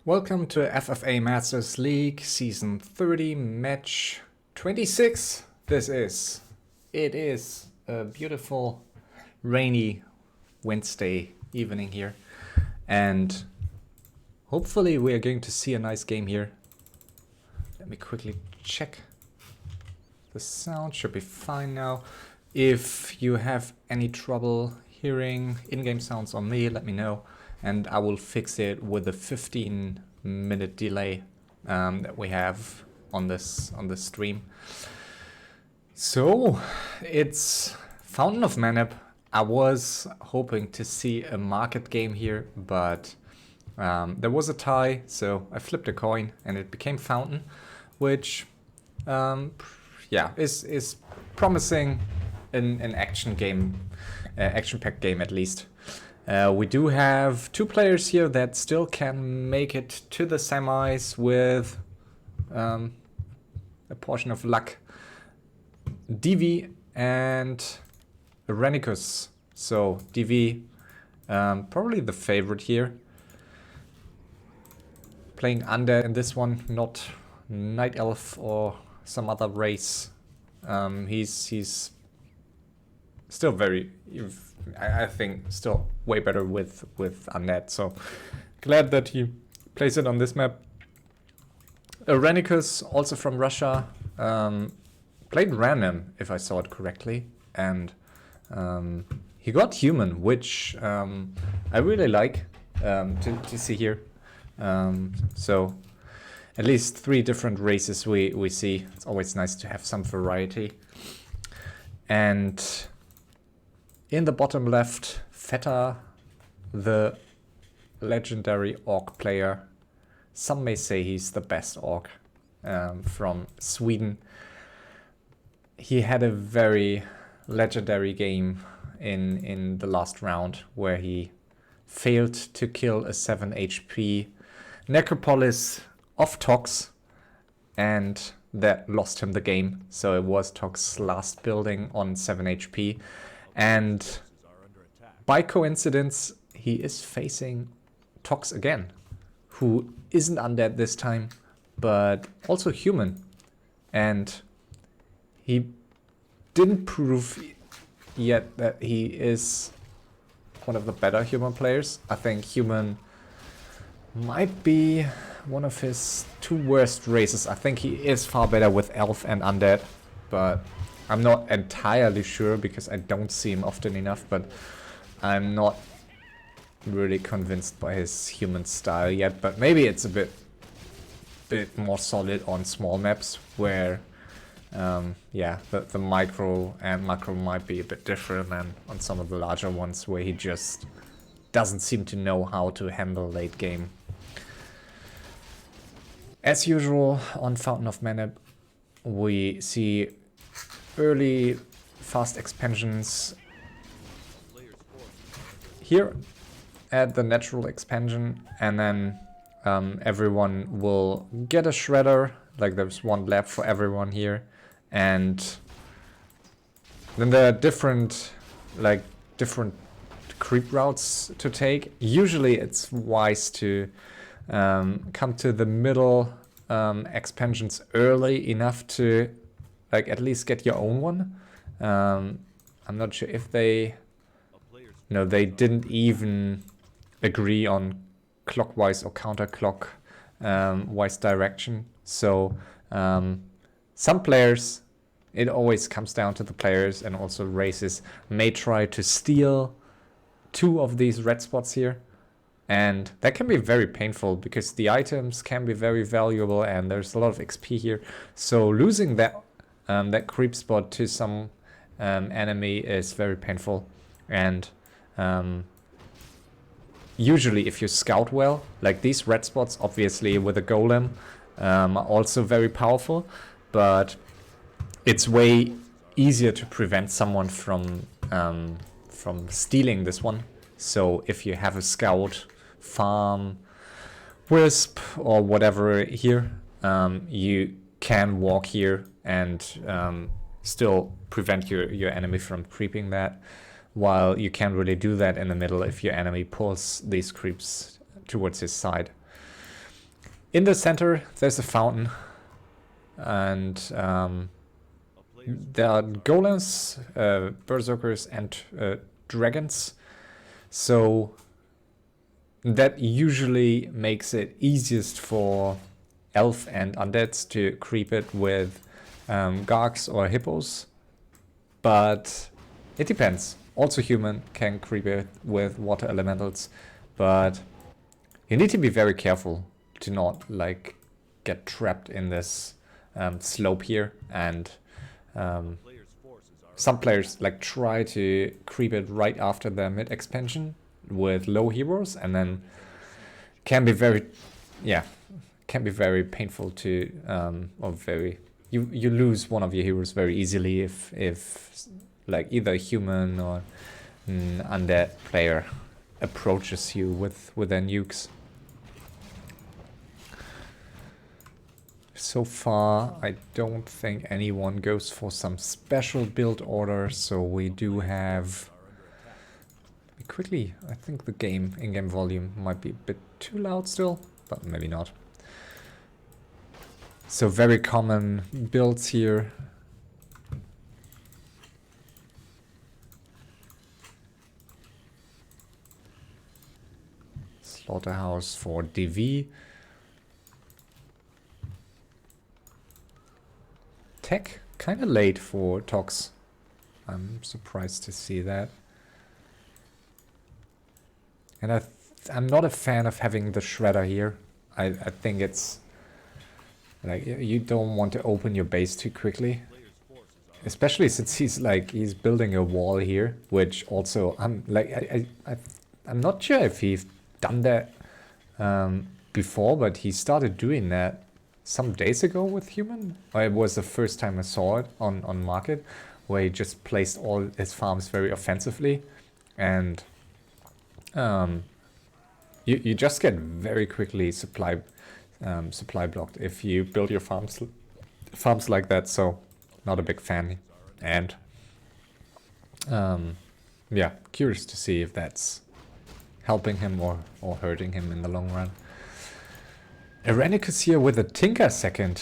Welcome to FFA Masters League Season 30, Match 26. It is a beautiful rainy Wednesday evening here. And hopefully we are going to see a nice game here. Let me quickly check. The sound should be fine now. If you have any trouble hearing in-game sounds on me, let me know. And I will fix it with a 15-minute delay that we have on this stream. So it's Fountain of Manab. I was hoping to see a market game here, but there was a tie, so I flipped a coin and it became Fountain, which is promising an action game, action-packed game at least. We do have two players here that still can make it to the semis with a portion of luck. DV and Airenikus. So DV probably the favorite here. Playing under in this one, not Night Elf or some other race. He's still very, I think, still way better with Undead. So glad that he plays it on this map. Airenikus, also from Russia, played random, if I saw it correctly, and he got human, which I really like to see here. So at least 3 different races we see. It's always nice to have some variety. And in the bottom left, Fetta, the legendary orc player. Some may say he's the best orc from Sweden. He had a very legendary game in the last round where he failed to kill a 7 HP Necropolis of ToX, and that lost him the game. So it was ToX's last building on 7 HP. And by coincidence, he is facing ToX again, who isn't undead this time, but also human. And he didn't prove yet that he is one of the better human players. I think human might be one of his 2 worst races. I think he is far better with elf and undead, but I'm not entirely sure because I don't see him often enough, but I'm not really convinced by his human style yet. But maybe it's a bit more solid on small maps where the micro and macro might be a bit different than on some of the larger ones where he just doesn't seem to know how to handle late game. As usual on Fountain of Manab, we see early fast expansions here at the natural expansion, and then everyone will get a shredder. Like there's one lab for everyone here, and then there are different creep routes to take. Usually it's wise to come to the middle expansions early enough to at least get your own one. I'm not sure if they didn't even agree on clockwise or counterclock wise direction. So some players, it always comes down to the players, and also races may try to steal 2 of these red spots here. And that can be very painful because the items can be very valuable and there's a lot of XP here. So losing that creep spot to some enemy is very painful. And usually if you scout well, like these red spots, obviously with a golem, are also very powerful. But it's way easier to prevent someone from stealing this one. So if you have a scout, farm, wisp or whatever here, you can walk here and still prevent your enemy from creeping that, while you can't really do that in the middle if your enemy pulls these creeps towards his side. In the center, there's a fountain, and there are golems, berserkers, and dragons. So that usually makes it easiest for elf and undeads to creep it with gargs or hippos. But it depends. Also human can creep it with water elementals, but you need to be very careful to not like get trapped in this slope here, and some players like try to creep it right after their mid expansion with low heroes, and then can be very painful to or very you lose one of your heroes very easily if like either a human or an undead player approaches you with their nukes. So far, I don't think anyone goes for some special build order, so we do have... Quickly, I think the in-game volume might be a bit too loud still, but maybe not. So very common builds here. Slaughterhouse for DV. Tech, kind of late for ToX. I'm surprised to see that. And I'm not a fan of having the shredder here. I think it's like you don't want to open your base too quickly, especially since he's building a wall here, which also I'm not sure if he's done that before, but he started doing that some days ago with human. Or it was the first time I saw it on market, where he just placed all his farms very offensively, and you just get very quickly supply blocked if you build your farms like that. So not a big fan, and yeah, curious to see if that's helping him or hurting him in the long run. Airenikus here with a Tinker second.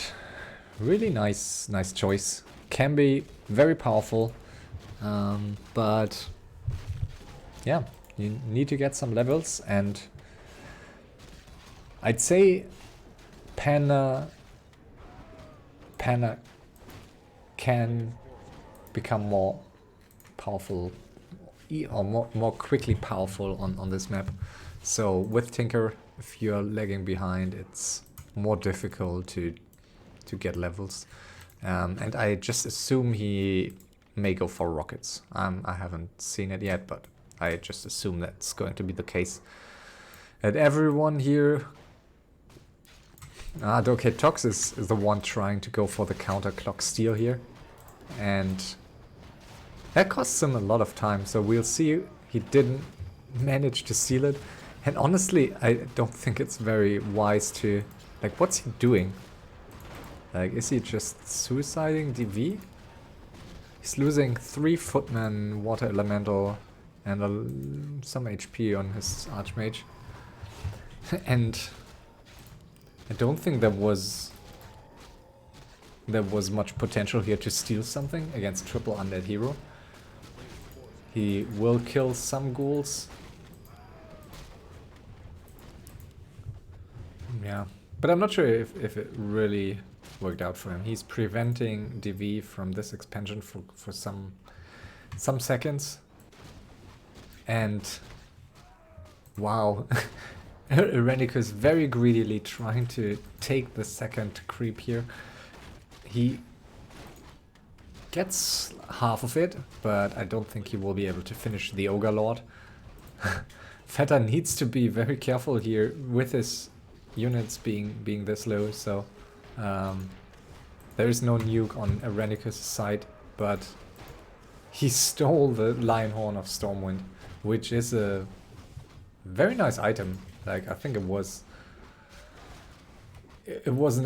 Really nice choice. Can be very powerful, but yeah, you need to get some levels, and I'd say Panda can become more powerful or more quickly powerful on this map. So with Tinker, if you're lagging behind, it's more difficult to get levels. And I just assume he may go for rockets. I haven't seen it yet, but I just assume that's going to be the case. And everyone here... okay, ToX is the one trying to go for the counter clock steal here. And that costs him a lot of time, so we'll see. He didn't manage to seal it. And honestly, I don't think it's very wise to... Like, what's he doing? Like, is he just suiciding DV? He's losing 3 footmen, water elemental, and some HP on his archmage. And I don't think there was much potential here to steal something against triple undead hero. He will kill some ghouls. Yeah, but I'm not sure if it really worked out for him. He's preventing DV from this expansion for some seconds. And wow, Airenikus very greedily trying to take the second creep here. He gets half of it, but I don't think he will be able to finish the Ogre Lord. Fetta needs to be very careful here with his units being this low, so there is no nuke on Airenikus' side, but he stole the Lion Horn of Stormwind, which is a very nice item. Like, I think it wasn't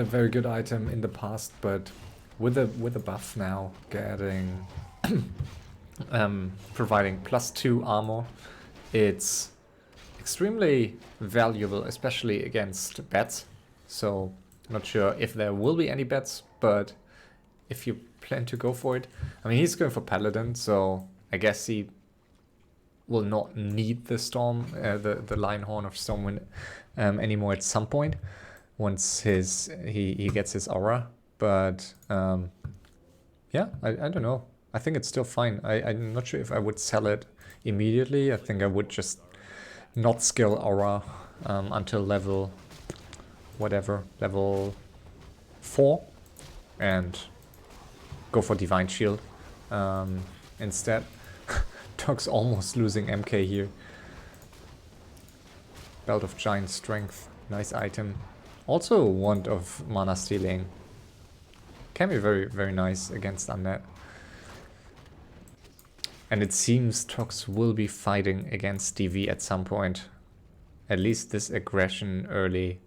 a very good item in the past, but with the buff now, getting providing +2 armor, it's extremely valuable, especially against bats. so not sure if there will be any bets, but if you plan to go for it. I mean, he's going for Paladin, so I guess he will not need the Storm, the Lionhorn of Stormwind anymore at some point once he gets his aura. But yeah, I don't know. I think it's still fine. I'm not sure if I would sell it immediately. I think I would just not skill aura until level whatever, level 4, and go for Divine Shield instead. ToX almost losing MK here. Belt of Giant Strength, nice item. Also Wand of Mana Stealing. Can be very, very nice against Undead. And it seems ToX will be fighting against DV at some point. At least this aggression early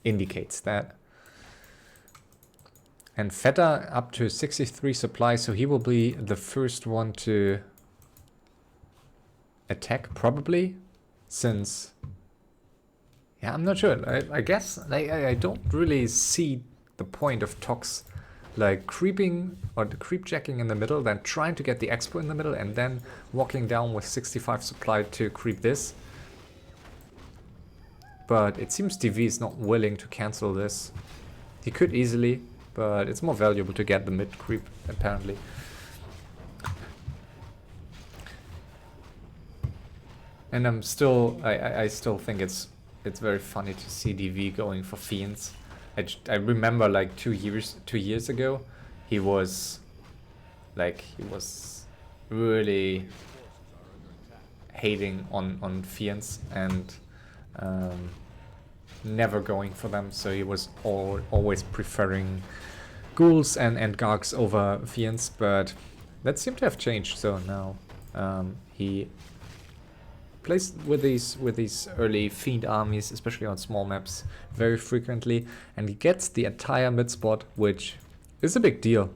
indicates that. And Fetta up to 63 supply, so he will be the first one to attack, probably, since... Yeah, I'm not sure. I guess I don't really see the point of ToX like creeping or the creep jacking in the middle, then trying to get the expo in the middle, and then walking down with 65 supply to creep this. But it seems DV is not willing to cancel this. He could easily, but it's more valuable to get the mid creep, apparently. And I'm still, I still think it's very funny to see DV going for Fiends. I remember like 2 years ago, he was really hating on Fiends and never going for them. So he was always preferring ghouls and gargs over Fiends, but that seemed to have changed. So now he plays with these early Fiend armies, especially on small maps, very frequently, and he gets the entire mid spot, which is a big deal.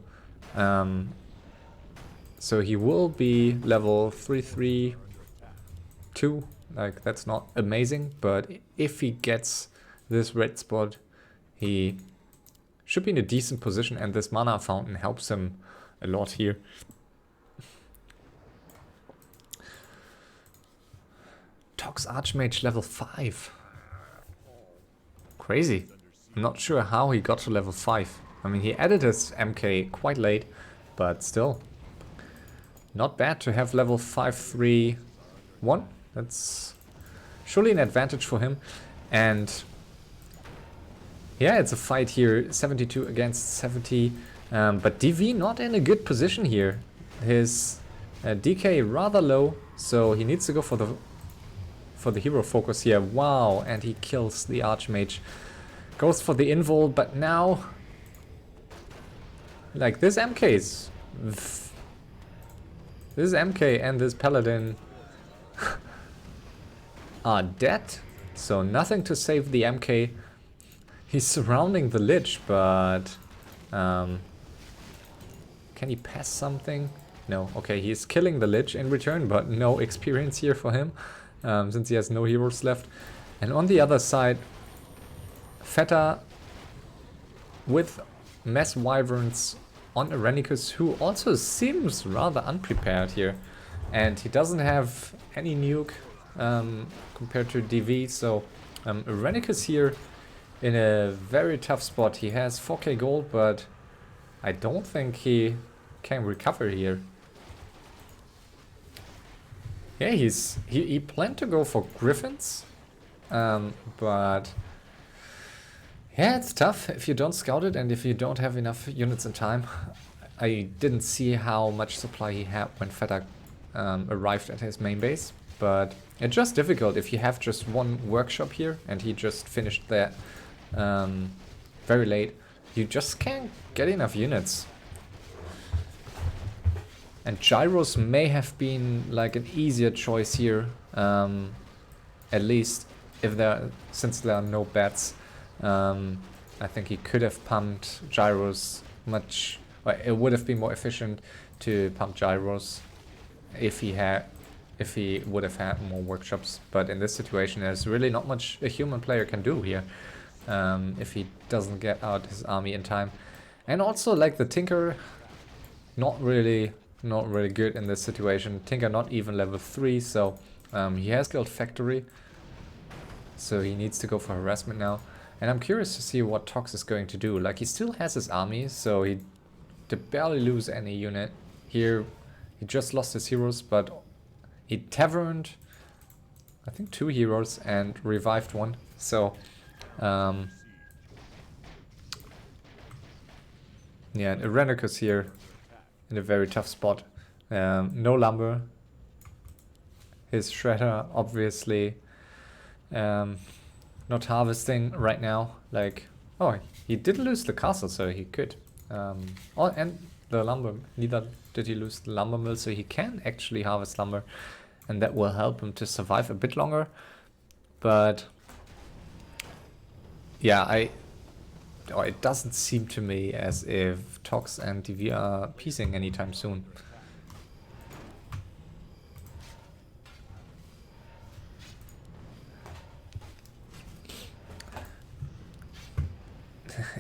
So he will be level 332. Like, that's not amazing, but if he gets this red spot, he should be in a decent position, and this mana fountain helps him a lot here. ToX Archmage level 5. Crazy. I'm not sure how he got to level 5. I mean, he added his MK quite late, but still. Not bad to have level 531. That's surely an advantage for him. And yeah, it's a fight here, 72 against 70. But DV not in a good position here. His DK rather low, so he needs to go for the hero focus here. Wow, and he kills the Archmage. Goes for the invul, but now... Like, this MK and this Paladin are dead. So nothing to save the MK. He's surrounding the Lich, but... can he pass something? No. Okay, he's killing the Lich in return, but no experience here for him. Since he has no heroes left. And on the other side, Fetta with Mass Wyverns on Airenikus, who also seems rather unprepared here. And he doesn't have any nuke compared to DV, so Airenikus here in a very tough spot. He has 4k gold, but I don't think he can recover here. Yeah, he planned to go for Griffins, but yeah, it's tough if you don't scout it and if you don't have enough units in time. I didn't see how much supply he had when Fetta arrived at his main base, but it's just difficult if you have just one workshop here and he just finished that very late. You just can't get enough units. And Gyros may have been like an easier choice here, at least if since there are no bats. I think he could have pumped Gyros much. Well, it would have been more efficient to pump Gyros if he had if he would have had more workshops. But in this situation, there's really not much a human player can do here if he doesn't get out his army in time. And also, like, the Tinker, not really good in this situation. Tinker not even level 3, so he has killed Factory. So he needs to go for harassment now. And I'm curious to see what ToX is going to do. Like, he still has his army, so he did barely lose any unit. Here, he just lost his heroes, but he taverned, I think, 2 heroes and revived 1. So, yeah, Airenikus here in a very tough spot. No lumber. His shredder, obviously, not harvesting right now. Like, oh, he did lose the castle, so he could. Oh, and the lumber. Neither did he lose the lumber mill, so he can actually harvest lumber, and that will help him to survive a bit longer. But yeah, it doesn't seem to me as if ToX and DV are piecing anytime soon.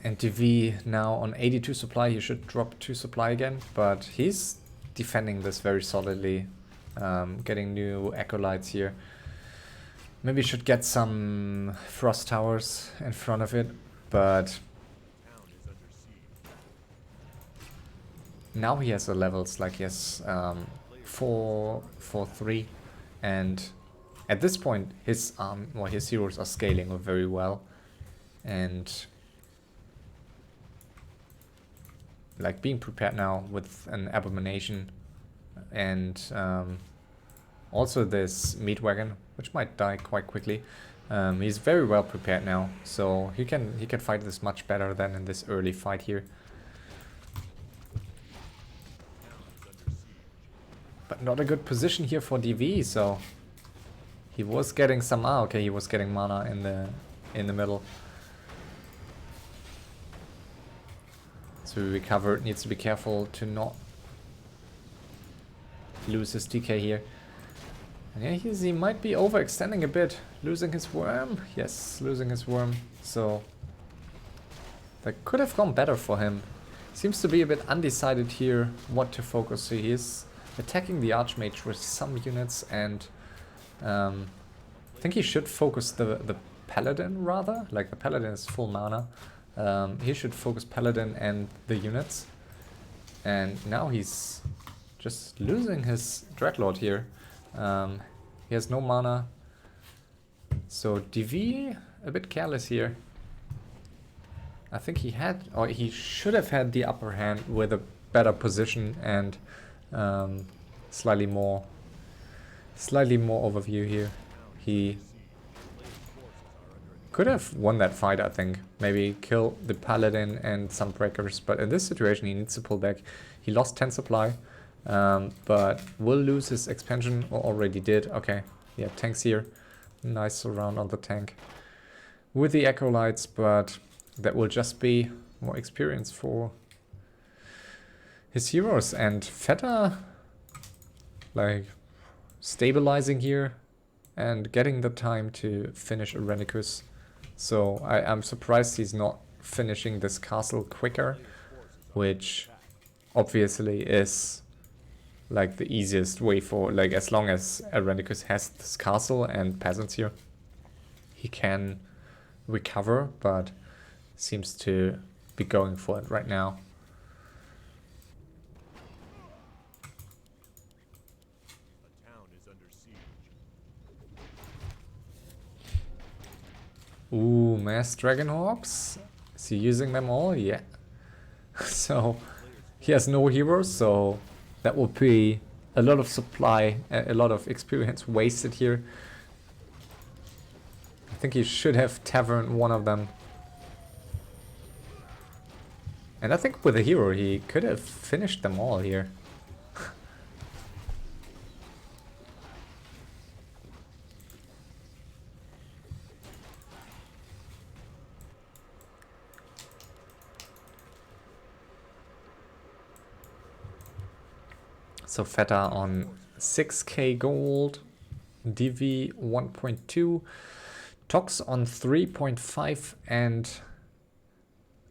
And DV now on 82 supply, he should drop 2 supply again, but he's defending this very solidly, getting new acolytes here. Maybe should get some frost towers in front of it, but now he has the levels, like he has 4, 4, 3, and at this point his his heroes are scaling very well, and like being prepared now with an abomination and also this meat wagon, which might die quite quickly. He's very well prepared now, so he can fight this much better than in this early fight here. But not a good position here for DV, so he was getting some okay, he was getting mana in the middle. So he recovered, needs to be careful to not lose his DK here. And yeah, he might be overextending a bit, losing his worm. Yes, losing his worm. So that could have gone better for him. Seems to be a bit undecided here what to focus. So he is attacking the Archmage with some units, and I think he should focus the Paladin rather. Like, the Paladin is full mana. He should focus Paladin and the units. And now he's just losing his Dreadlord here. He has no mana. So DV a bit careless here. I think he had, or he should have had the upper hand with a better position and slightly more overview here. He could have won that fight, I think. Maybe kill the Paladin and some breakers, but in this situation he needs to pull back. He lost 10 supply, but will lose his expansion, or already did. Okay, yeah, tanks here. Nice surround on the tank with the acolytes, but that will just be more experience for his heroes. And Fetta, like, stabilizing here and getting the time to finish Airenikus. So I'm surprised he's not finishing this castle quicker, which obviously is like the easiest way for, like, as long as Airenikus has this castle and peasants here, he can recover, but seems to be going for it right now. Ooh, mass Dragonhawks. Is he using them all? Yeah. So he has no heroes, so that will be a lot of supply, a lot of experience wasted here. I think he should have taverned one of them. And I think with a hero he could have finished them all here. So Fetta on 6k gold, DV 1.2, ToX on 3.5, and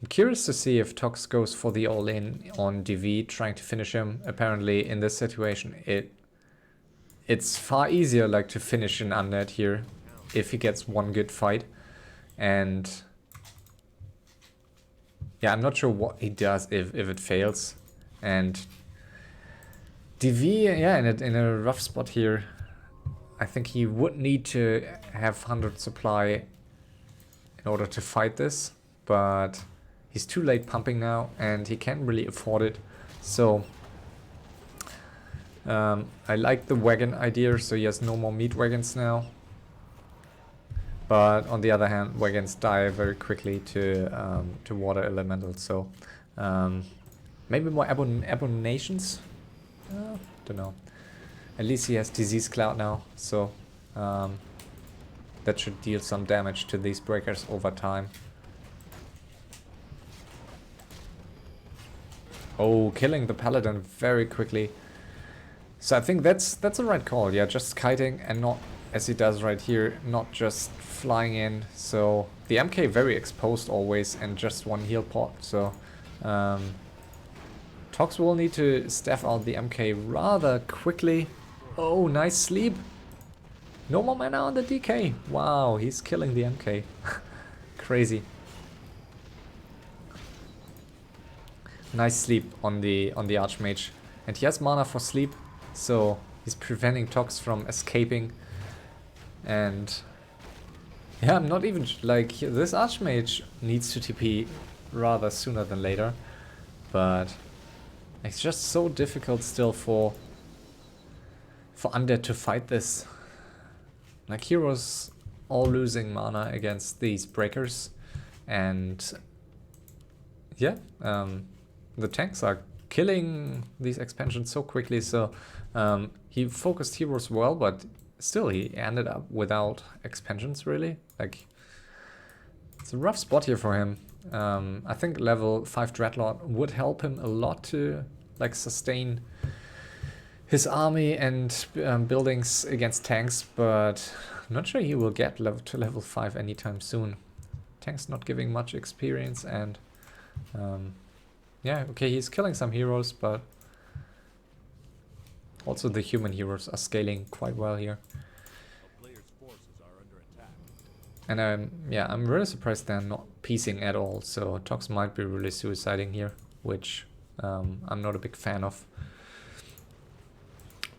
I'm curious to see if ToX goes for the all-in on DV, trying to finish him. Apparently in this situation it's far easier like to finish an undead here if he gets one good fight. And yeah, I'm not sure what he does if it fails. And DV, yeah, in a rough spot here. I think he would need to have 100 supply in order to fight this, but he's too late pumping now and he can't really afford it. So I like the wagon idea, so he has no more meat wagons now. But on the other hand, wagons die very quickly to water elementals, so maybe more abominations? Don't know. At least he has disease cloud now, so that should deal some damage to these breakers over time. Oh, killing the paladin very quickly. So I think that's the right call. Yeah, just kiting and not, as he does right here, not just flying in. So the MK very exposed always and just one heal pot. So ToX will need to staff out the MK rather quickly. Oh, nice sleep. No more mana on the DK. Wow, he's killing the MK. Crazy. Nice sleep on the Archmage. And he has mana for sleep, so he's preventing ToX from escaping. And yeah, I'm not even like, this Archmage needs to TP rather sooner than later, but it's just so difficult still for undead to fight this. Like, heroes all losing mana against these breakers, and yeah, the tanks are killing these expansions so quickly. So he focused heroes well, but still he ended up without expansions really. Like, it's a rough spot here for him. I think level 5 Dreadlord would help him a lot to like sustain his army and buildings against tanks, but I'm not sure he will get to level 5 anytime soon. Tanks not giving much experience, and yeah, okay, he's killing some heroes, but also the human heroes are scaling quite well here. And yeah, I'm really surprised they're not piecing at all, so ToX might be really suiciding here, which I'm not a big fan of.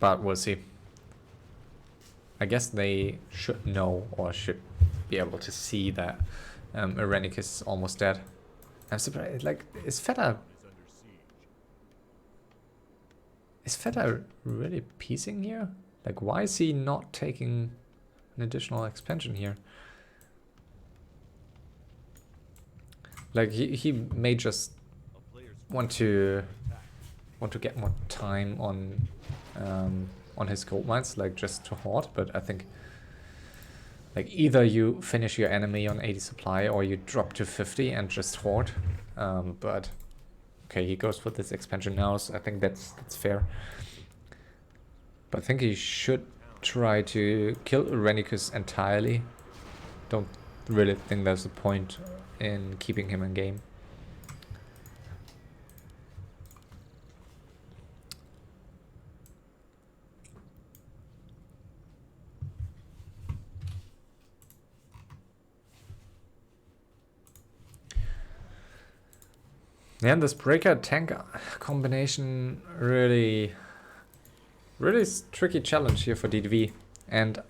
But we'll see. I guess they should know, or should be able to see, that Airenikus is almost dead. I'm surprised, like, is Fetta really piecing here? Like, why is he not taking an additional expansion here? Like, he may just want to get more time on his gold mines, like just to hoard. But I think like either you finish your enemy on 80 supply or you drop to 50 and just hoard. But okay, he goes for this expansion now, so I think that's fair. But I think he should try to kill Airenikus entirely. Don't really think there's a point in keeping him in game. Yeah, this breaker tank combination really tricky challenge here for DDV, and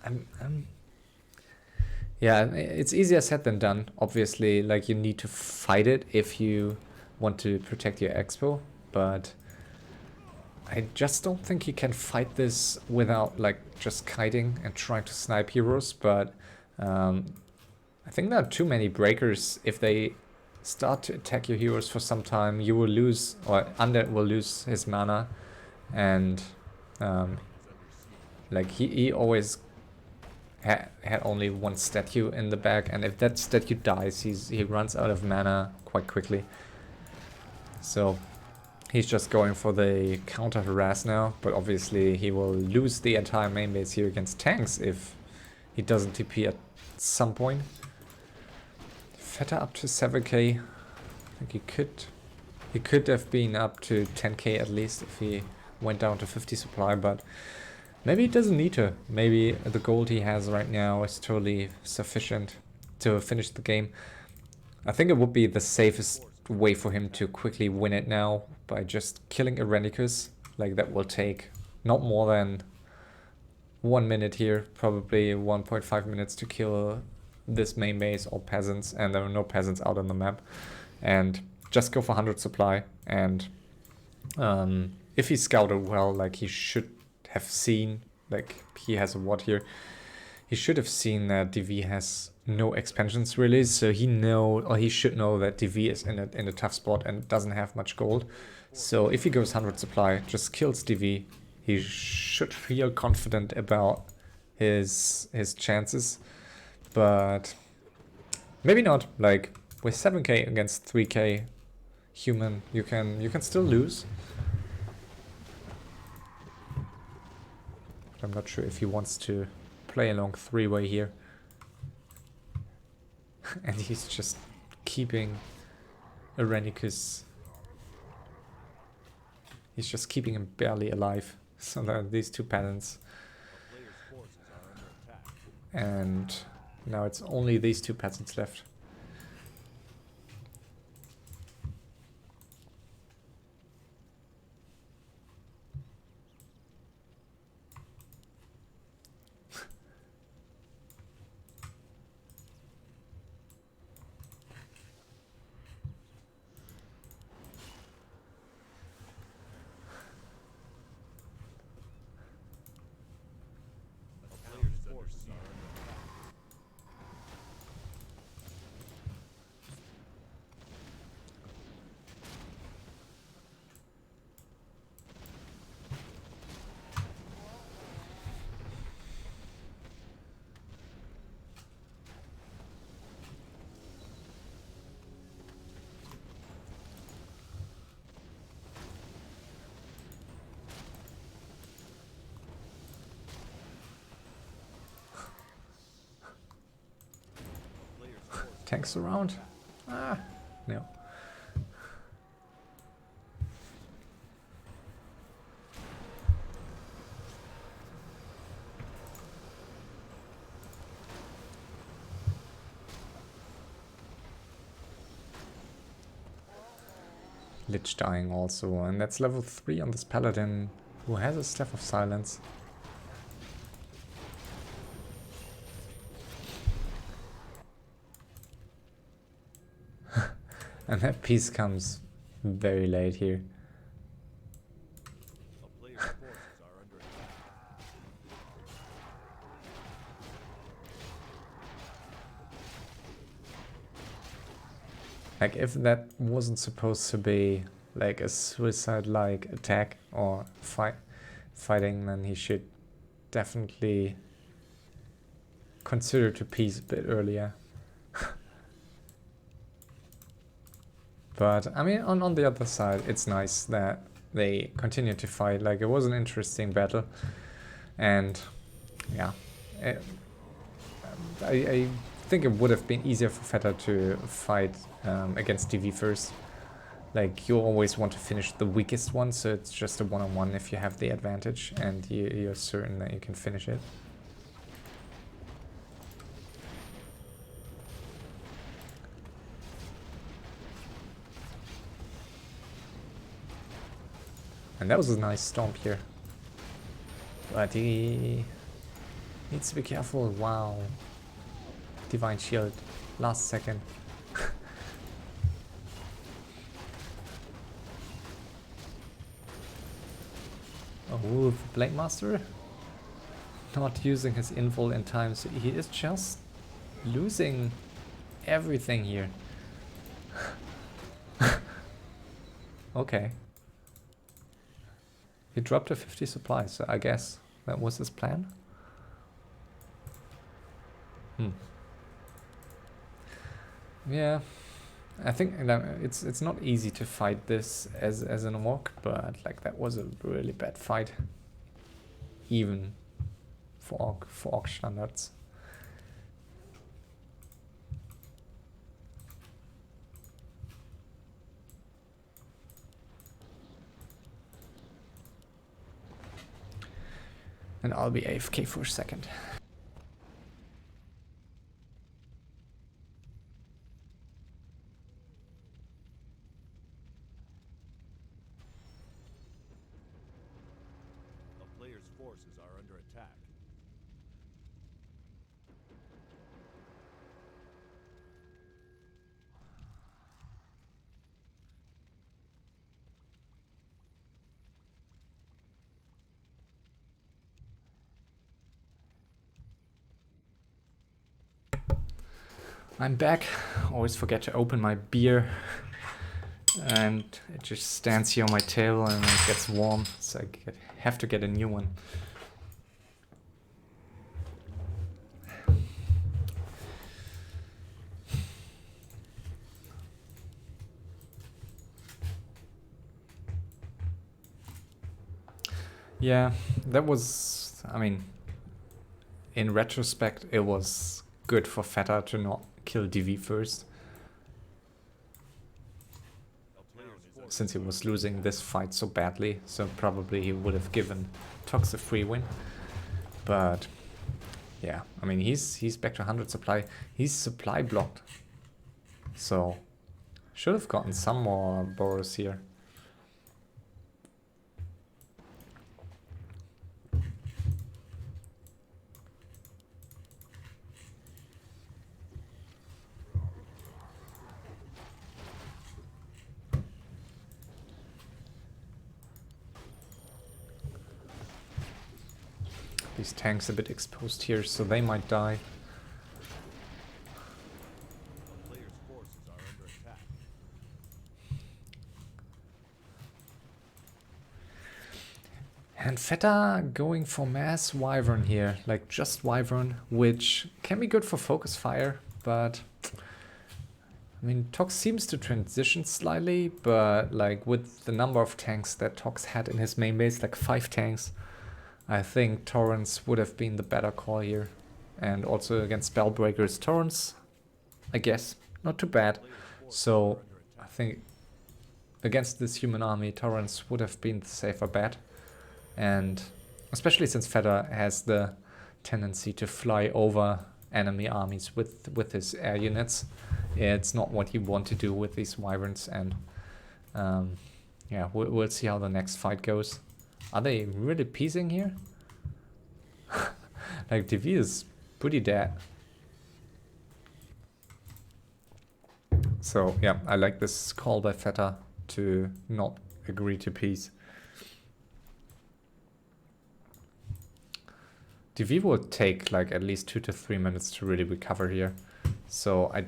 yeah, it's easier said than done. Obviously, like, you need to fight it if you want to protect your expo, but I just don't think you can fight this without like just kiting and trying to snipe heroes. But I think there are too many breakers. If they start to attack your heroes for some time, you will lose, or Undead will lose his mana, and like he always had only one statue in the back, and if that statue dies, he runs out of mana quite quickly. So He's just going for the counter harass now, but obviously he will lose the entire main base here against tanks if he doesn't TP at some point. Fetta up to 7k. I think he could have been up to 10k at least if he went down to 50 supply, but maybe he doesn't need to. Maybe the gold he has right now is totally sufficient to finish the game. I think it would be the safest way for him to quickly win it now by just killing Airenikus. Like, that will take not more than 1 minute here, probably 1.5 minutes to kill this main base, all peasants, and there are no peasants out on the map. And just go for 100 supply, and if he scouted well, like he should have seen, like he has a ward here, he should have seen that DV has no expansions really, so he should know that DV is in a tough spot and doesn't have much gold. So if he goes 100 supply, just kills DV, he should feel confident about his chances, but maybe not. Like, with 7k against 3k human, you can still lose. But I'm not sure if he wants to play along 3-way here. And he's just keeping Airenikus. He's just keeping him barely alive. So there are these two peasants. And now it's only these two peasants left. Tanks around? Ah, no. Lich dying also, and that's level 3 on this paladin who has a Staff of Silence. And that piece comes very late here. Like, if that wasn't supposed to be like a suicide-like attack or fighting, then he should definitely consider to piece a bit earlier. But I mean, on the other side, it's nice that they continue to fight. Like, it was an interesting battle, and yeah, I think it would have been easier for Fetta to fight against DV first. Like, you always want to finish the weakest one, so it's just a one-on-one if you have the advantage and you're certain that you can finish it. And that was a nice stomp here. But he needs to be careful. Wow. Divine Shield. Last second. Oh, the Blade Master not using his invul in time, so he is just losing everything here. Okay. He dropped a 50 supply, so I guess that was his plan. Yeah, I think it's not easy to fight this as an orc, but like that was a really bad fight, even for orc standards. And I'll be AFK for a second. A player's forces are under attack. I'm back. Always forget to open my beer. And it just stands here on my table and it gets warm. So I have to get a new one. Yeah, that was, I mean, in retrospect, it was good for Fetta to not kill DV first. Since he was losing this fight so badly, so probably he would have given ToX a free win. But yeah, I mean, he's back to 100 supply. He's supply blocked. So should have gotten some more borrows here. These tanks a bit exposed here, so they might die. A player's forces are under attack. And Fetta going for mass Wyvern here, like just Wyvern, which can be good for focus fire, but I mean, ToX seems to transition slightly, but like with the number of tanks that ToX had in his main base, like 5 tanks, I think Torrents would have been the better call here. And also against Spellbreakers, Torrents, I guess, not too bad. So I think against this human army, Torrents would have been the safer bet. And especially since Fetta has the tendency to fly over enemy armies with his air units, it's not what you want to do with these Wyverns. And yeah, we'll see how the next fight goes. Are they really piecing here? Like, DV is pretty dead. So, yeah, I like this call by Fetta to not agree to peace. DV will take like at least 2 to 3 minutes to really recover here. So I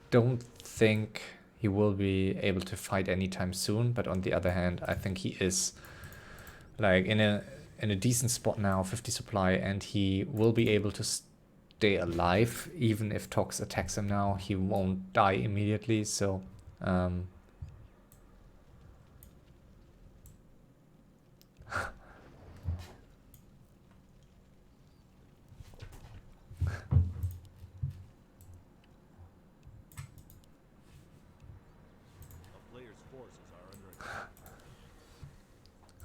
don't think he will be able to fight anytime soon, but on the other hand, I think he is like in a decent spot now, 50 supply, and he will be able to stay alive even if ToX attacks him now. He won't die immediately, so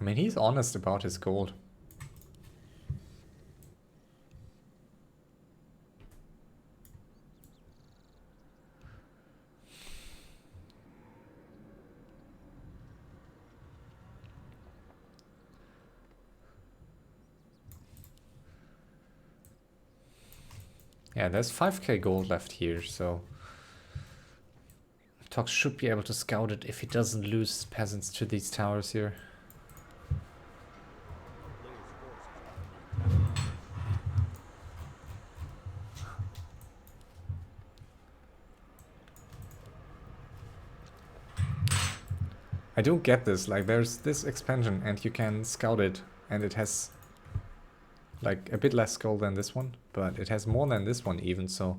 I mean, he's honest about his gold. Yeah, there's 5k gold left here, so ToX should be able to scout it if he doesn't lose peasants to these towers here. I don't get this, like there's this expansion and you can scout it and it has like a bit less gold than this one, but it has more than this one even, so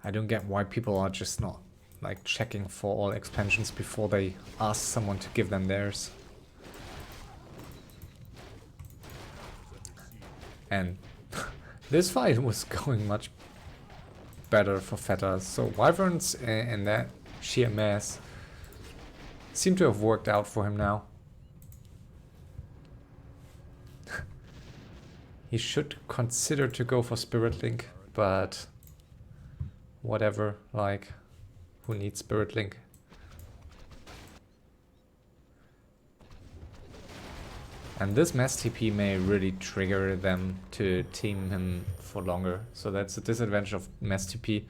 I don't get why people are just not like checking for all expansions before they ask someone to give them theirs. And this fight was going much better for Fetta. So Wyverns and that sheer mass seem to have worked out for him now. He should consider to go for Spirit Link, but whatever, like, who needs Spirit Link? And this mass TP may really trigger them to team him for longer. So that's the disadvantage of mass TP.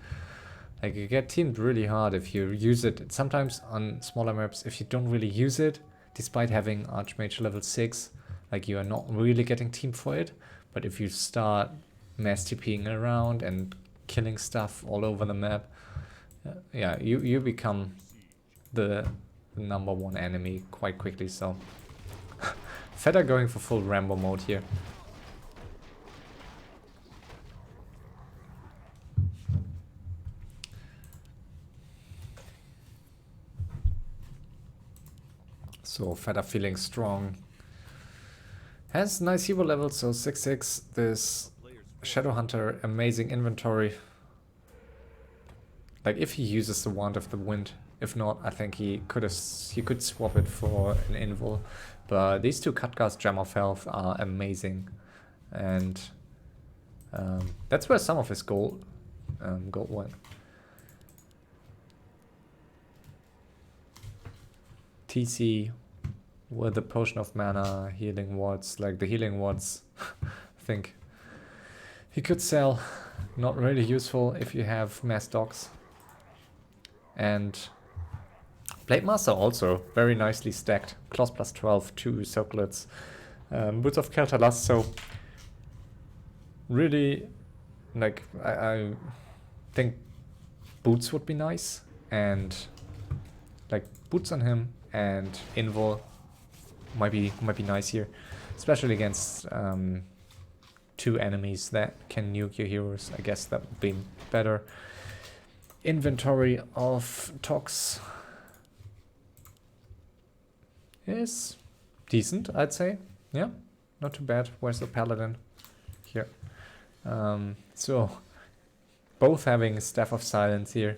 Like, you get teamed really hard if you use it. Sometimes on smaller maps, if you don't really use it, despite having Archmage level 6, like, you are not really getting teamed for it. But if you start mass TPing around and killing stuff all over the map, yeah, you become the #1 enemy quite quickly. So Fetta going for full Rambo mode here. So Fetta feeling strong. Has nice hero level, so 6/6. This Shadow Hunter, amazing inventory. Like, if he uses the Wand of the Wind. If not, I think he could swap it for an invul. But these two Cutcast Gem of Health are amazing. And that's where some of his gold went. TC with the Potion of Mana, Healing Wards, like the Healing Wards, I think he could sell. Not really useful if you have mass dogs. And Blade Master also very nicely stacked. Claws plus 12, 2 circlets, Boots of Kel'Thuzad. So really, like, I think Boots would be nice, and like Boots on him and Invul might be nice here, especially against 2 enemies that can nuke your heroes. I guess that would be better. Inventory of ToX is decent, I'd say. Yeah, not too bad. Where's the Paladin? Here. So both having Staff of Silence here,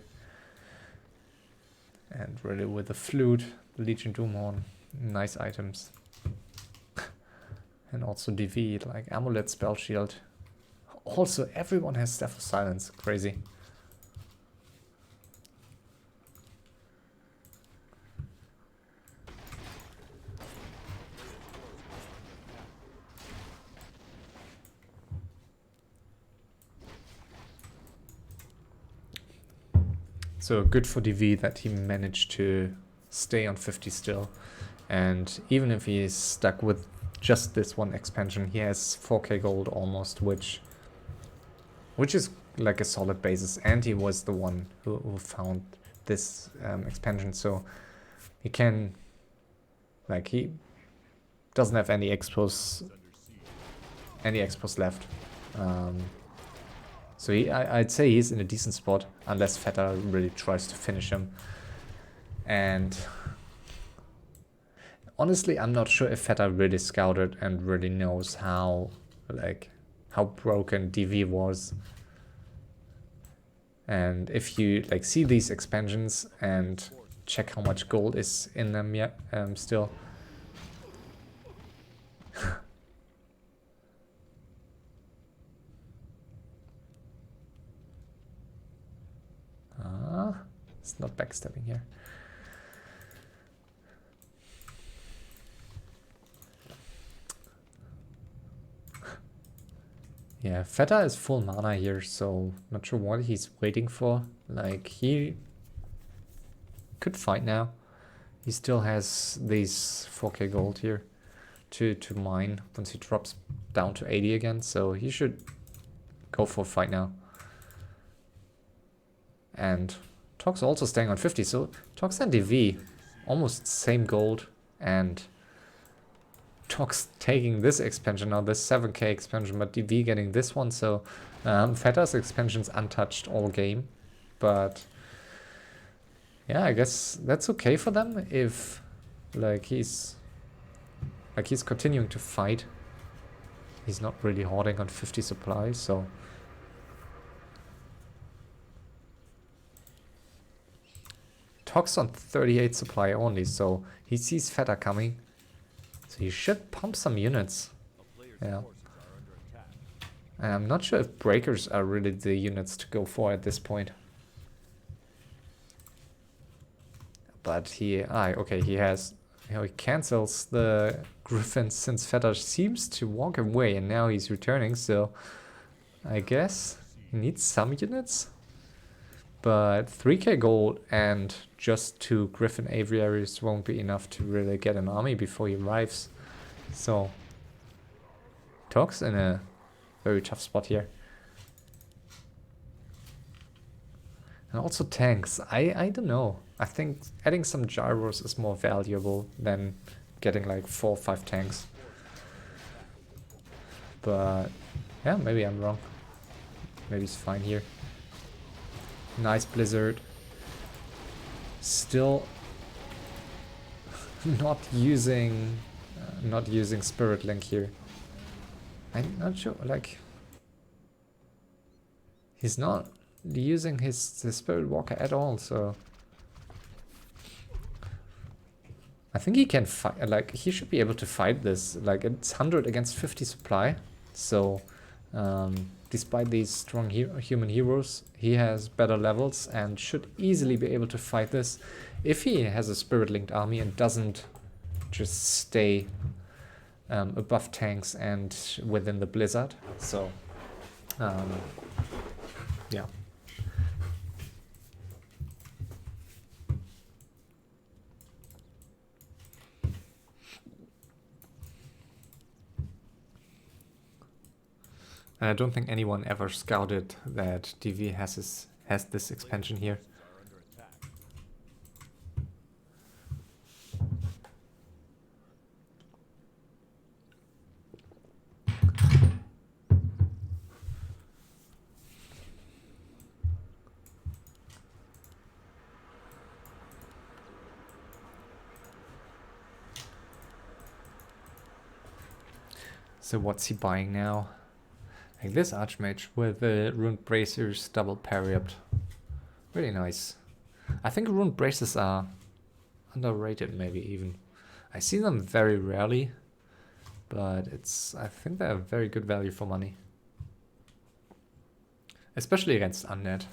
and really with the Flute, Legion Doomhorn, nice items. And also DV, like Amulet, Spell Shield. Also, everyone has Staff of Silence. Crazy. So good for DV that he managed to stay on 50 still. And even if he is stuck with just this one expansion, he has 4k gold almost, which is like a solid basis. And he was the one who found this expansion, so he can, like, he doesn't have any expos left. So I'd say he's in a decent spot, unless Fetta really tries to finish him. And honestly, I'm not sure if Fetta really scouted and really knows how broken DV was. And if you like see these expansions and check how much gold is in them yet, still. It's not backstabbing here. Yeah, Fetta is full mana here, so not sure what he's waiting for. Like, he could fight now. He still has these 4k gold here to mine once he drops down to 80 again, so he should go for a fight now. And ToX also staying on 50, so ToX and DV almost same gold, and ToX taking this expansion now, this 7k expansion, but DV getting this one, so Fetta's expansion's untouched all game, but Yeah, I guess that's okay for them if like he's continuing to fight. He's not really hoarding on 50 supply, so ToX on 38 supply only, so he sees Fetta coming. So he should pump some units. A player's Yeah. forces are under attack. And I'm not sure if breakers are really the units to go for at this point. But he okay, he has, you know, he cancels the Griffin since Feta seems to walk away and now he's returning, so I guess he needs some units. But 3k gold and just 2 Griffin aviaries won't be enough to really get an army before he arrives. So ToX in a very tough spot here. And also tanks. I don't know. I think adding some gyros is more valuable than getting like 4 or 5 tanks. But yeah, maybe I'm wrong. Maybe it's fine here. Nice blizzard. Still not using Spirit Link here. I'm not sure, like he's not using his Spirit Walker at all, so I think he can fight, like he should be able to fight this. Like it's 100 against 50 supply, so despite these strong human heroes, he has better levels and should easily be able to fight this if he has a Spirit Linked army and doesn't just stay above tanks and within the blizzard. So yeah. And I don't think anyone ever scouted that DV has this expansion here. Are under attack. So what's he buying now? Like this Archmage with the Ruined Bracers double parry-up. Really nice. I think Ruined Braces are underrated maybe even. I see them very rarely, but I think they're very good value for money. Especially against Undead.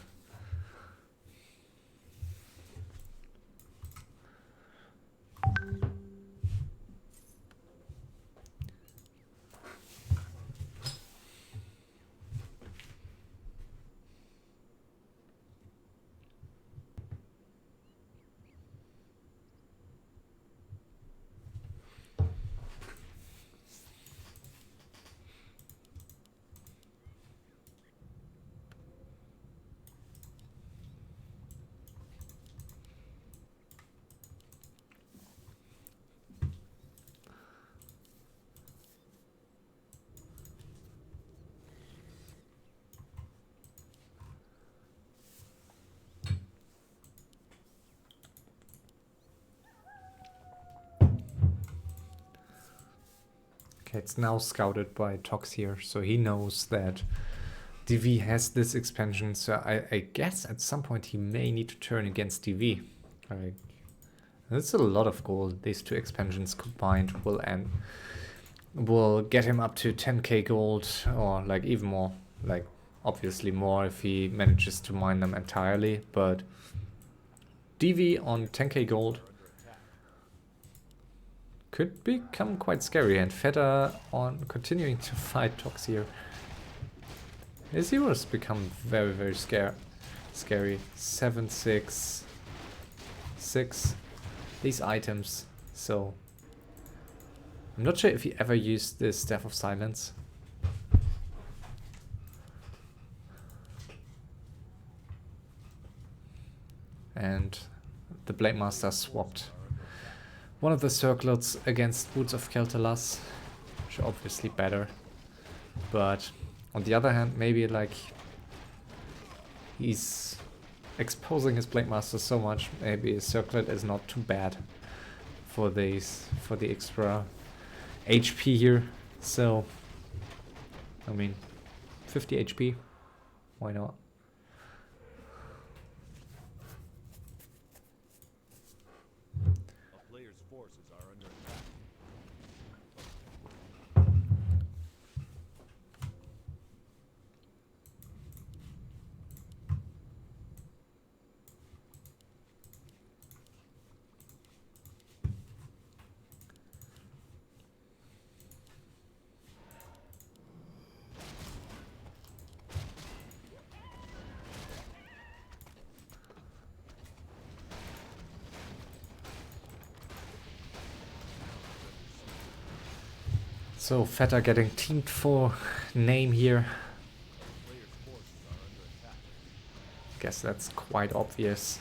It's now scouted by ToX here, so he knows that DV has this expansion, so I guess at some point he may need to turn against DV. Like, that's a lot of gold. These two expansions combined will get him up to 10k gold, or like even more, like obviously more if he manages to mine them entirely, but DV on 10k gold could become quite scary, and Fetta on continuing to fight ToX here. His heroes become very, very scary. 7, 6, 6. These items, so I'm not sure if he ever used this Staff of Silence. And the Blade Master swapped one of the circlets against Boots of Keltalas, which are obviously better. But on the other hand, maybe like he's exposing his Blade Master so much, maybe a circlet is not too bad for the extra HP here. So, I mean, 50 HP, why not? A player's forces are under attack. So Fetta getting teamed for name here. Player's forces are under attack. Guess that's quite obvious.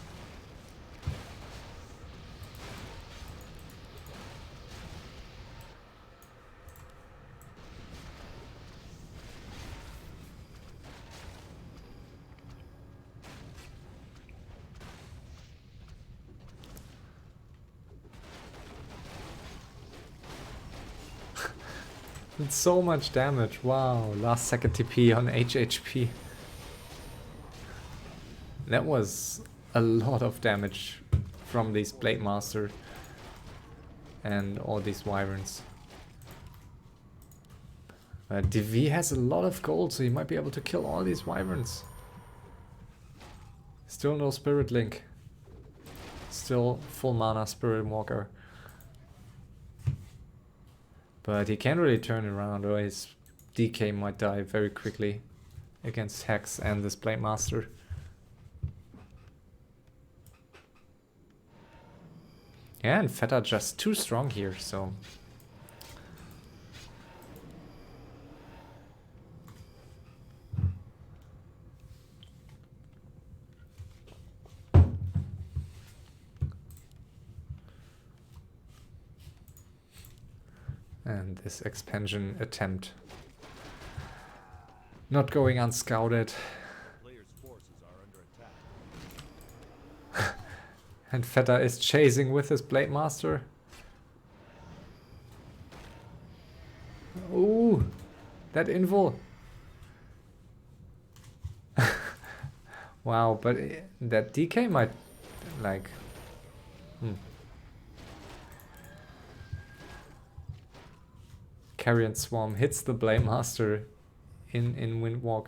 It's so much damage. Wow, last second TP on HHP. That was a lot of damage from these Blade Master and all these Wyverns. DV has a lot of gold, so he might be able to kill all these Wyverns. Still no Spirit Link. Still full mana Spirit Walker. But he can't really turn it around, or his DK might die very quickly against Hex and this Blade Master. Yeah, and Fetta just too strong here, so... And this expansion attempt not going unscouted. Player's forces are under attack. And Fetta is chasing with his Blade Master. Ooh, that invul. Wow, but that DK might, like... Carrion Swarm hits the Blade Master in Windwalk.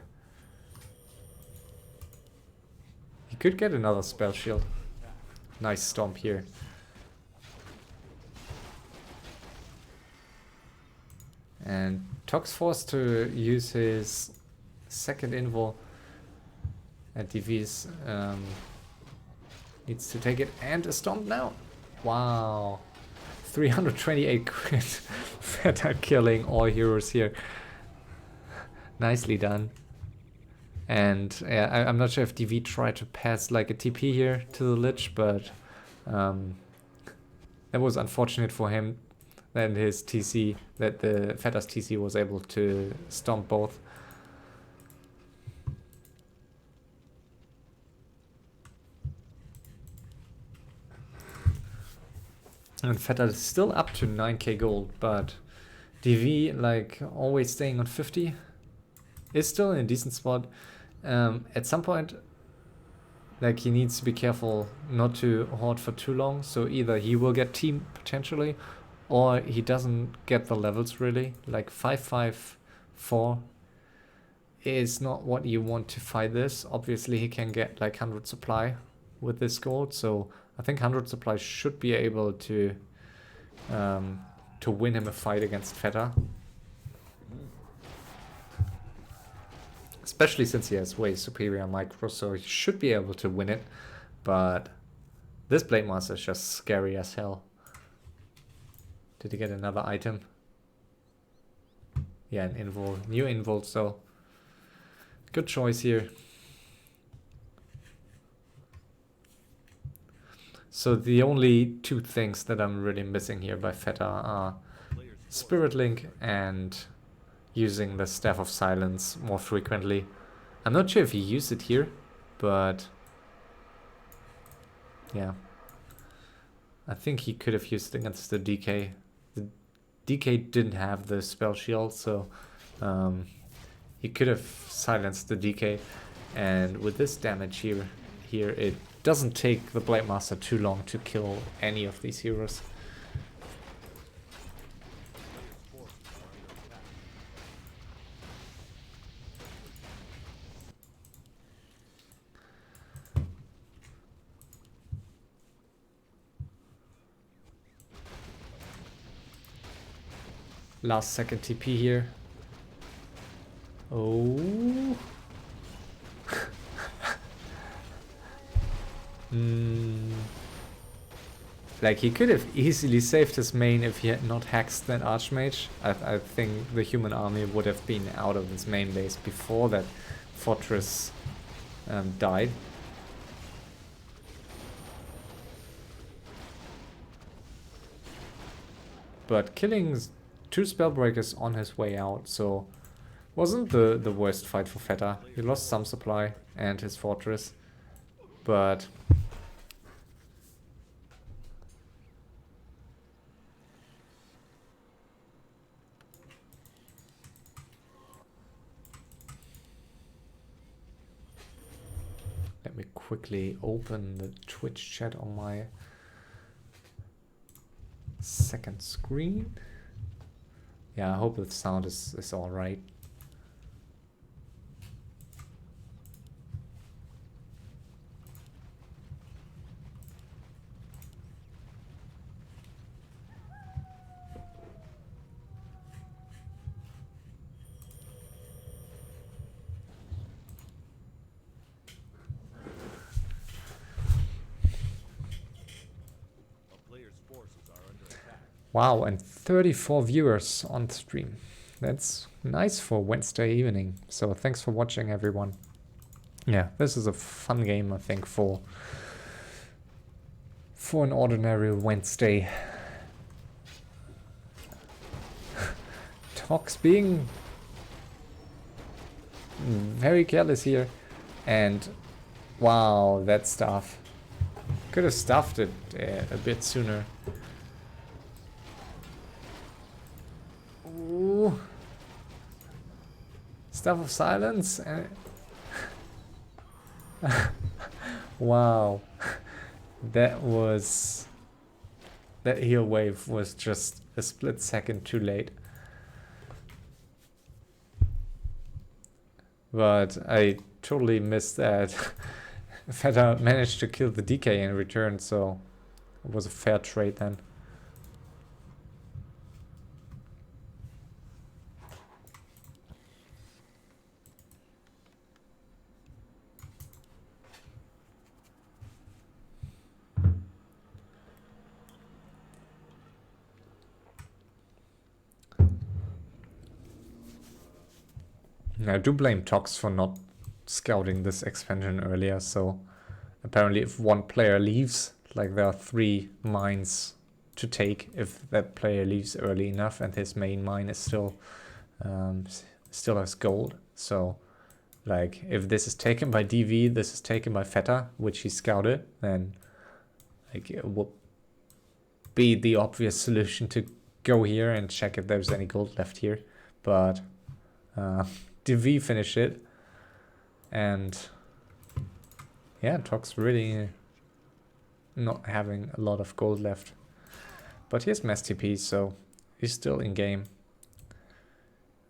He could get another spell shield. Nice stomp here. And ToX forced to use his second invul. And DV's needs to take it, and a stomp now. Wow. 328 crit. Fetta killing all heroes here. Nicely done. And yeah, I'm not sure if DV tried to pass like a TP here to the Lich, but that was unfortunate for him. Then his TC, that the Fetta's TC was able to stomp both. And Fetta is still up to 9k gold, but DV, like, always staying on 50, is still in a decent spot. At some point, like, he needs to be careful not to hoard for too long, so either he will get teamed potentially, or he doesn't get the levels really. Like 554 is not what you want to fight this. Obviously he can get like 100 supply with this gold, so I think 100 supply should be able to win him a fight against Fetta. Especially since he has way superior micro, so he should be able to win it. But this Blade Master is just scary as hell. Did he get another item? Yeah, an invul. New invul, so good choice here. So the only two things that I'm really missing here by Fetta are Spirit Link and using the Staff of Silence more frequently. I'm not sure if he used it here, but Yeah. I think he could have used it against the DK. The DK didn't have the spell shield, so he could have silenced the DK. And with this damage here, it doesn't take the Blade Master too long to kill any of these heroes. Last second TP here. Oh. Like, he could have easily saved his main if he had not hexed that Archmage. I think the human army would have been out of his main base before that fortress died. But killing 2 Spellbreakers on his way out, so wasn't the worst fight for Fetta. He lost some supply and his fortress, but let me quickly open the Twitch chat on my second screen. Yeah, I hope the sound is all right. Wow, and 34 viewers on stream. That's nice for Wednesday evening. So thanks for watching, everyone. Yeah, this is a fun game, I think, for an ordinary Wednesday. ToX being very careless here. And wow, that stuff. Could have stuffed it a bit sooner. Ooh. Stuff of silence. Wow. That heal wave was just a split second too late. But I totally missed that. Fetta managed to kill the DK in return, so it was a fair trade then. I do blame ToX for not scouting this expansion earlier, so apparently if one player leaves, like there are 3 mines to take if that player leaves early enough and his main mine is still has gold. So like if this is taken by DV, this is taken by Fetta, which he scouted, then like it would be the obvious solution to go here and check if there's any gold left here. But DV finished it, and yeah, ToX really not having a lot of gold left. But here's Mass TP, so he's still in game.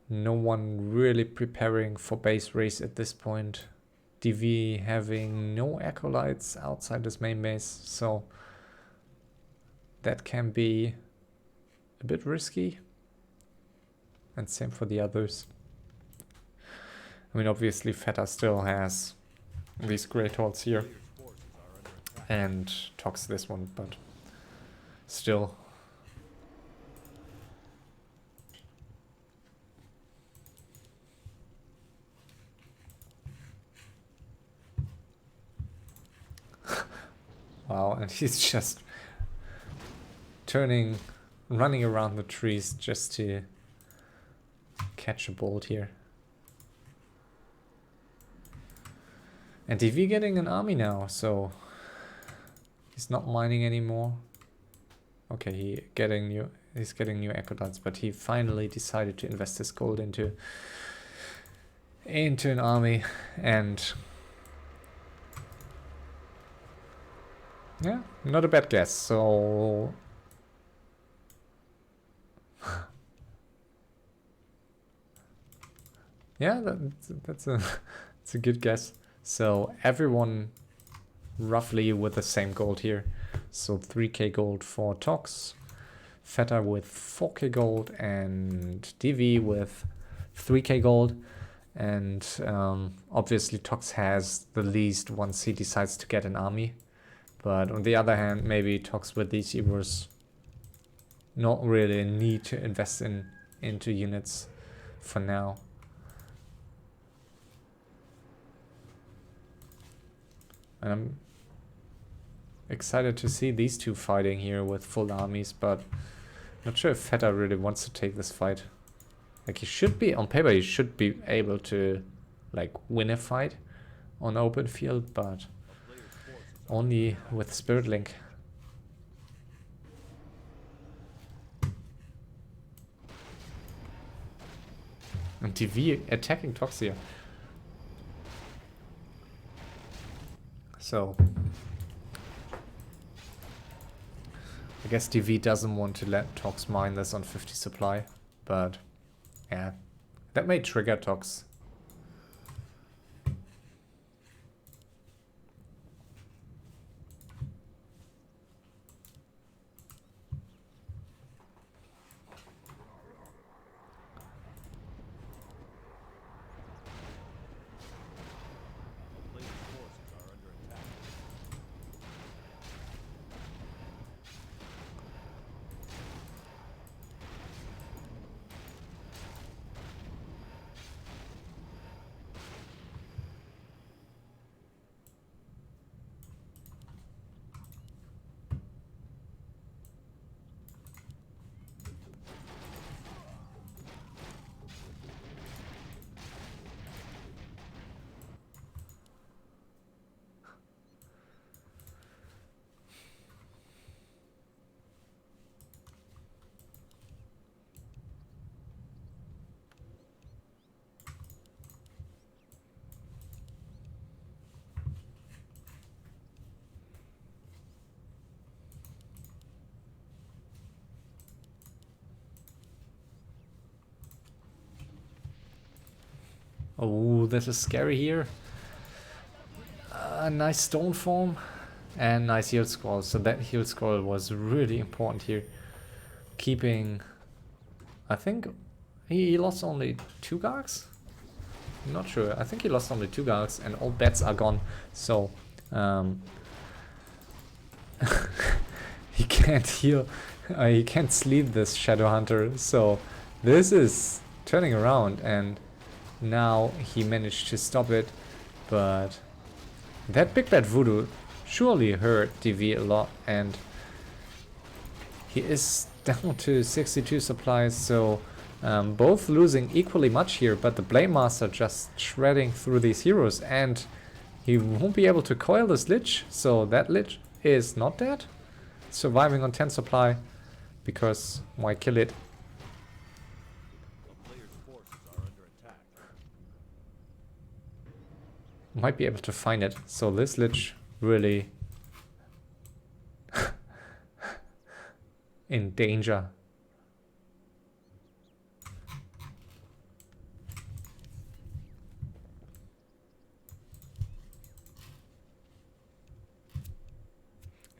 No one really preparing for base race at this point. DV having no acolytes outside his main base, so that can be a bit risky. And same for the others. I mean, obviously Fetta still has these great holds here and ToX this one, but still. Wow, and he's just running around the trees just to catch a bolt here. And DV getting an army now, so He's not mining anymore. Okay, he's getting new acolytes, but he finally decided to invest his gold into an army, and yeah, not a bad guess. So yeah, that's a that's a good guess. So everyone roughly with the same gold here. So 3k gold for ToX, Fetta with 4k gold, and DV with 3k gold. And obviously ToX has the least once he decides to get an army. But on the other hand, maybe ToX with these euros not really need to invest into units for now. And I'm excited to see these two fighting here with full armies, but not sure if Fetta really wants to take this fight. Like, he should be, on paper, he should be able to, like, win a fight on open field, but only with Spirit Link. And TV attacking ToX here. So I guess TV doesn't want to let ToX mine this on 50 supply, but yeah, that may trigger ToX. Oh, this is scary here. A nice stone form and nice heal scroll. So that heal scroll was really important here. Keeping, I think he lost only 2 Gargs? I'm not sure. I think he lost only 2 Gargs and all bets are gone. So he can't heal, he can't sleep this Shadow Hunter. So this is turning around, and now he managed to stop it, but that big bad voodoo surely hurt DV a lot, and he is down to 62 supplies, so both losing equally much here, but the Blade Master just shredding through these heroes, and he won't be able to coil this Lich, so that Lich is not dead, surviving on 10 supply, because why kill it? Might be able to find it. So this Lich really in danger.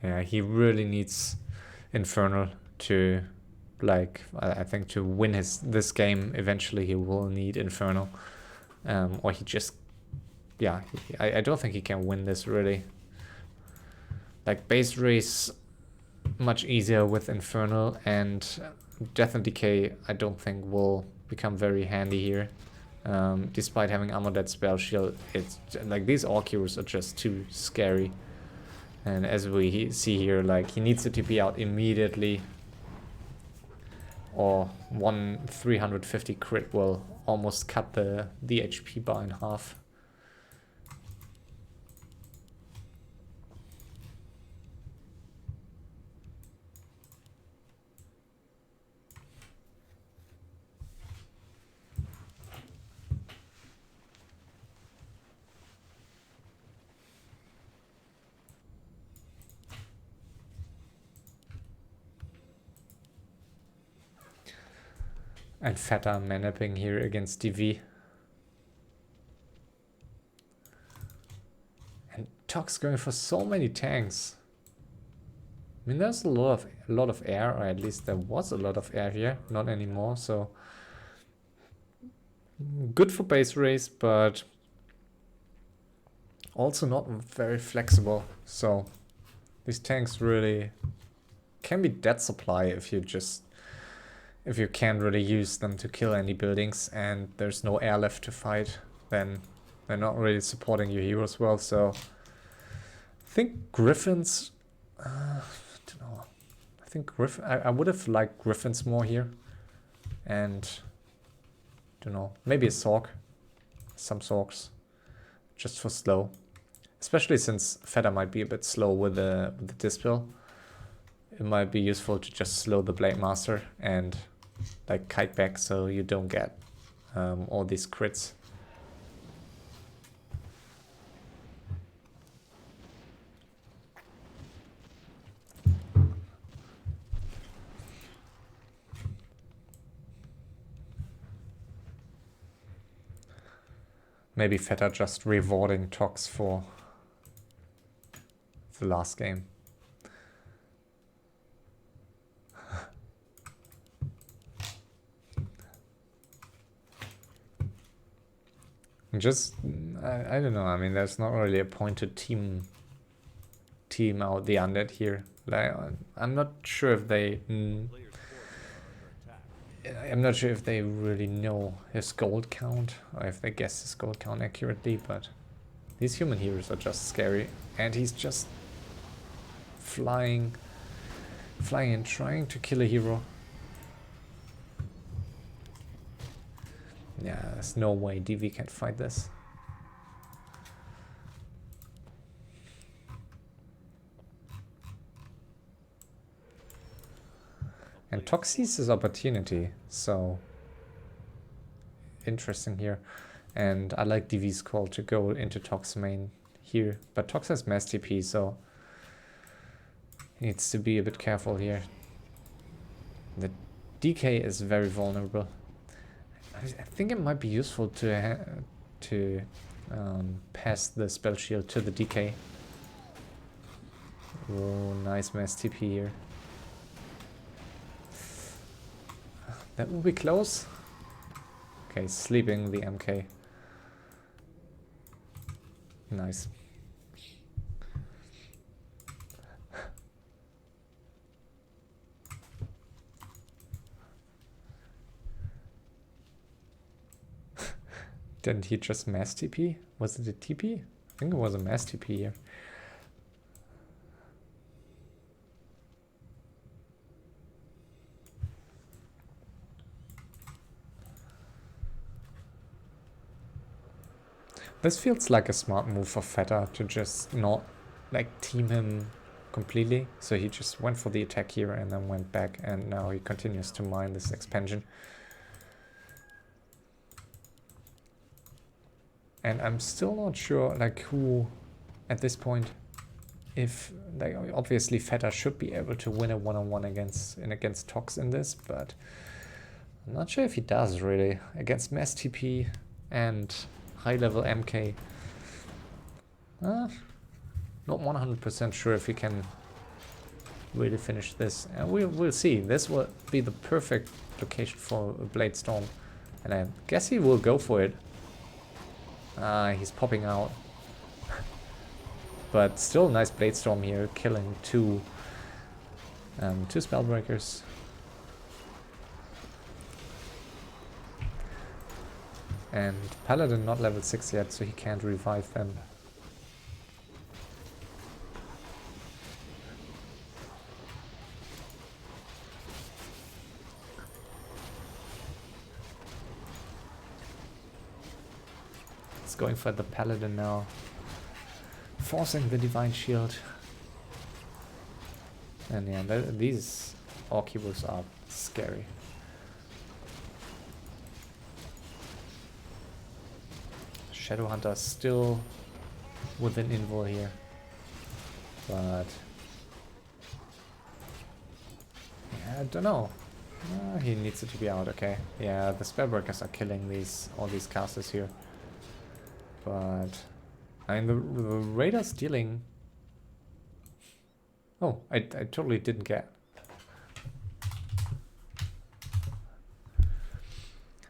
Yeah, he really needs Infernal to, like, I think to win this game. Eventually he will need Infernal, or he just, yeah, I don't think he can win this really. Like, base race much easier with Infernal, and Death and Decay I don't think will become very handy here. Despite having Armor Dead Spell Shield, it's like these Orc heroes are just too scary. And as we see here, like, he needs to TP out immediately, or 350 crit will almost cut the HP bar in half. And Fetta man-upping here against DV. And ToX going for so many tanks. I mean, there's a lot of air, or at least there was a lot of air here. Not anymore, so good for base race, but also not very flexible. So these tanks really can be dead supply if you can't really use them to kill any buildings and there's no air left to fight, then they're not really supporting your heroes well. So I think Griffins, I don't know. I think I would have liked Griffins more here, and don't know, maybe a Sork, some Sorks, just for slow. Especially since Fetta might be a bit slow with the Dispel. It might be useful to just slow the Blade Master and like kite back so you don't get all these crits. Maybe Fetta just rewarding ToX for the last game. Just, I don't know, I mean, there's not really a point to team out the undead here. Like, I'm not sure if they... I'm not sure if they really know his gold count, or if they guess his gold count accurately, but these human heroes are just scary. And he's just flying and trying to kill a hero. Yeah, there's no way DV can fight this. And ToX sees his opportunity, so interesting here. And I like DV's call to go into ToX main here, but ToX has mass TP, so he needs to be a bit careful here. The DK is very vulnerable. I think it might be useful to pass the spell shield to the DK. Oh, nice mass TP here. That will be close. Okay, sleeping the MK. Nice. Didn't he just mass TP? Was it a TP? I think it was a mass TP here. This feels like a smart move for Fetta to just not like team him completely. So he just went for the attack here and then went back, and now he continues to mine this expansion. And I'm still not sure like who at this point, if like obviously Fetta should be able to win a one-on-one against ToX in this, but I'm not sure if he does really against mass TP and high level MK. Not 100% sure if he can really finish this, and we'll see. This will be the perfect location for a Blade Storm, and I guess he will go for it. He's popping out. But still nice Blade Storm here, killing two Spellbreakers. And Paladin not level 6 yet, so he can't revive them. Going for the Paladin now, forcing the Divine Shield. And yeah, these Orcubus are scary. Shadowhunter still within invul here, but yeah, I don't know. He needs it to be out, okay. Yeah, the spell breakers are killing all these casters here. But I mean the Raider's dealing. Oh, I totally didn't get.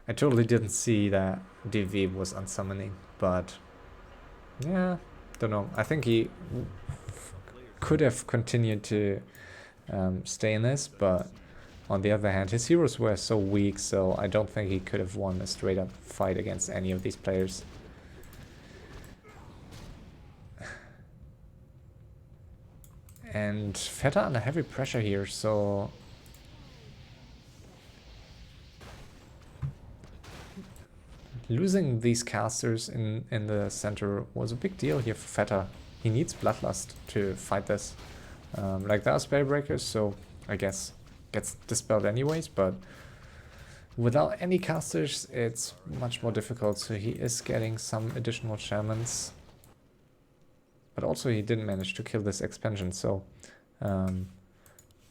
I totally didn't see that DV was unsummoning, but yeah, don't know. I think he could have continued to stay in this, but on the other hand, his heroes were so weak, so I don't think he could have won a straight up fight against any of these players. And Fetta under heavy pressure here, so losing these casters in the center was a big deal here for Fetta. He needs Bloodlust to fight this. Like there are spell breakers, so I guess gets dispelled anyways, but without any casters it's much more difficult, so he is getting some additional shamans. But also he didn't manage to kill this expansion, so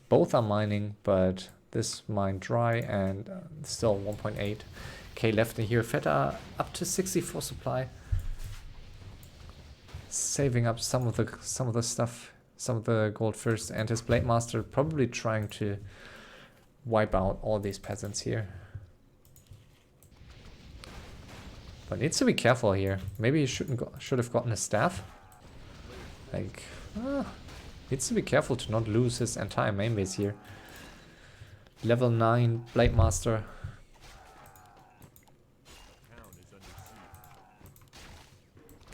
both are mining, but this mined dry and still 1.8k left in here. Fetta up to 64 supply, saving up some of the stuff, some of the gold first, and his Blade Master probably trying to wipe out all these peasants here. But needs to be careful here. Maybe he should have gotten a staff. Like, needs to be careful to not lose his entire main base here. Level 9 Blade Master.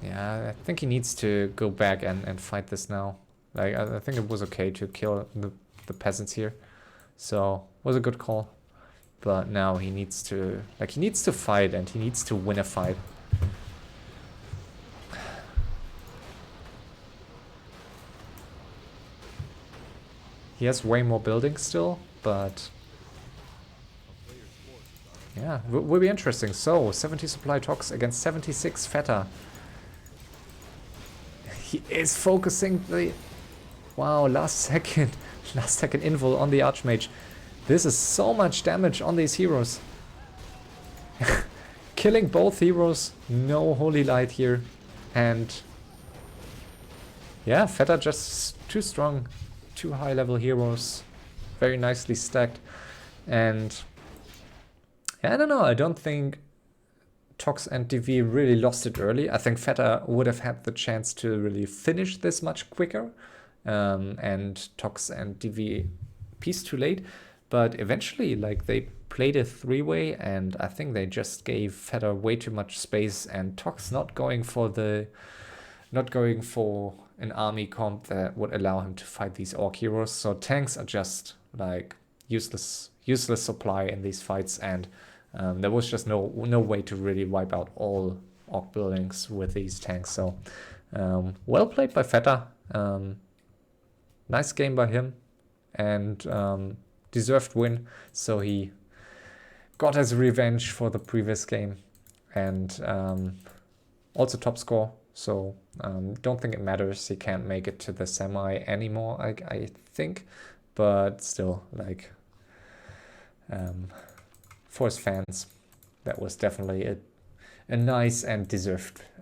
Yeah, I think he needs to go back and fight this now. Like, I think it was okay to kill the peasants here. So, was a good call. But now he needs to, he needs to fight, and he needs to win a fight. He has way more buildings still, but yeah, will be interesting. So, 70 supply ToX against 76 Fetta. He is focusing the... Wow, last second invul on the Archmage. This is so much damage on these heroes. Killing both heroes, no Holy Light here. And yeah, Fetta just too strong. 2 high level heroes, very nicely stacked. And yeah, I don't know, I don't think ToX and DV really lost it early. I think Fetta would have had the chance to really finish this much quicker. And ToX and DV pieced too late. But eventually, they played a 3-way, and I think they just gave Fetta way too much space, and ToX not going for an army comp that would allow him to fight these orc heroes. So tanks are just useless supply in these fights, and there was just no way to really wipe out all orc buildings with these tanks. So well played by Fetta. Nice game by him, and deserved win. So he got his revenge for the previous game, and also top score. So don't think it matters. He can't make it to the semi anymore, I think, but still, for his fans, that was definitely a nice and deserved